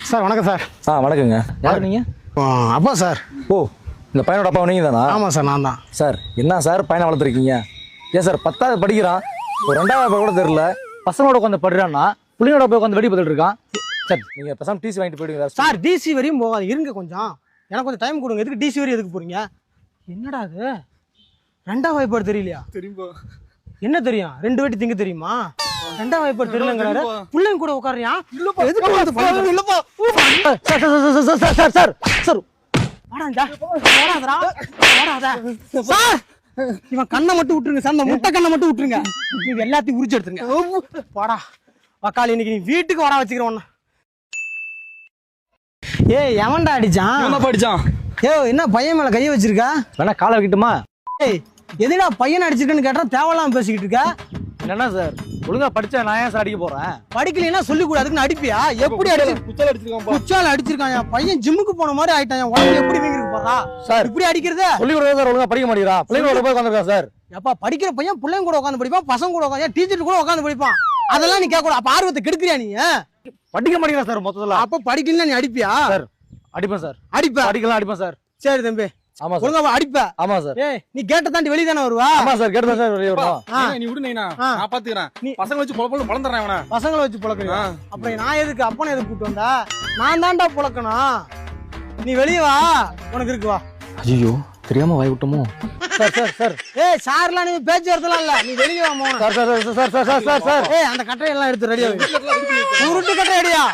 Sir வணக்கம் sir. வணக்கங்க. யார் நீங்கள்? அப்பா சார். ஓ, இந்த பையனோட அப்பா நீங்கள் தானா? ஆமாம் சார், நான் தான். சார் என்ன சார் பையனை வளர்த்துருக்கீங்க? ஏன் சார் 10வது படிக்கிறான், ஒரு 2வது கூட தெரியல, பசங்களோட உட்காந்து படுறான்னா பிள்ளைங்களோட போய் உட்காந்து வெடி பார்த்துட்டு இருக்கான். சார் நீங்கள் பேசாமல் டிசி வாங்கிட்டு போயிடுங்க சார். டிசி வரையும் போகாது, இருங்க கொஞ்சம், எனக்கு கொஞ்சம் டைம் கொடுங்க. எதுக்கு டிசி வரையும் எதுக்கு போகிறீங்க? என்னடா அது 2ஆம் வகுப்பு தெரியலையா? தெரியுமா? என்ன தெரியும்? 2 வாட்டி திங்க தெரியுமா? 2ஆம் வகுப்பு தெரியலங்கிறாரு. பிள்ளைங்க கூட உட்காரியா? இவன் கண்ணை மட்டும் விட்டுருங்க சார், இந்த முட்டை கண்ணை மட்டும் விட்டுருங்க, இது எல்லாத்தையும் உரிச்சு எடுத்துருங்க. வாடா வக்காளி, இன்னைக்கு நீ வீட்டுக்கு வர வச்சுக்கிறோம். ஏய் எவன்டா அடிச்சான்? என்ன படிச்சான்? என்ன பையன் மேல கையை வச்சிருக்கா? வேணா காலை வைக்கட்டுமா? ஏய் எதுடா பையன் அடிச்சிருக்கன்னு கேட்டா தேவையில்லாம பேசிக்கிட்டு இருக்க. என்ன சார் ஒழுங்கா படிச்சா நான் ஏன் சார் அடிக்க போறேன்? படிக்கலைன்னா சொல்லி கூட அதுக்கு அடிப்பியா? எப்படி குச்சால அடிச்சிருக்கான்? என் பையன் ஜிம்முக்கு போன மாதிரி ஆயிட்டான். என் உடம்பு எப்படி வீங்கிருக்கு பாரா சார். இப்படி அடிக்கிறதே சொல்லி கூட சார். ஒழுங்கா படிக்க மாட்டேங்கிறா, பிள்ளைங்களோட போய் உட்காந்துருக்கா சார். எப்பா படிக்கிற பையன் பிள்ளைங்க கூட உட்காந்து படிப்பான், பசங்க கூட உட்காந்து, டீச்சர் கூட உட்காந்து படிப்பான். அதெல்லாம் நீ கேட்க கூட. அப்ப ஆர்வத்தை கெடுக்கிறியா நீ? படிக்க மாட்டேங்கிறா சார் மொத்தத்துல. அப்ப படிக்கலன்னா நீ அடிப்பியா? சார் அடிப்பேன் சார். அடிப்பேன்? அடிக்கலாம் அடிப்பேன் சார். சரி தம்பி. ஆமா சார். ஒழுங்கா அடிப்ப. ஆமா சார். ஏய் நீ கேட்ட தாண்டி வெளிய தான வருவா? ஆமா சார், கேட்ட சார் வெளிய வருவா. நீ விடு நைனா, நான் பாத்துக்கறேன். நீ பசங்க வச்சு பொளந்தறேன் அவன. பசங்கள வச்சு பொளக்கறியா? அப்புறம் நான் எதுக்கு அப்பனை எதுக்கு கூட்டி வந்தா? நான் தான்டா பொளக்கணும். நீ வெளிய வா, உனக்கு இருக்கு வா. ஐயோ தெரியாம வாய் விட்டோமோ? Sir sir sir. ஏய் சார்லாம் நீ பேச்சு வரதெல்லாம் இல்ல, நீ வெளிய வா மோன. Sir sir sir sir sir sir. ஏய் அந்த கட்டையெல்லாம் எடுத்து ரெடியா வை. உருட்டு கட்டை ரெடியா?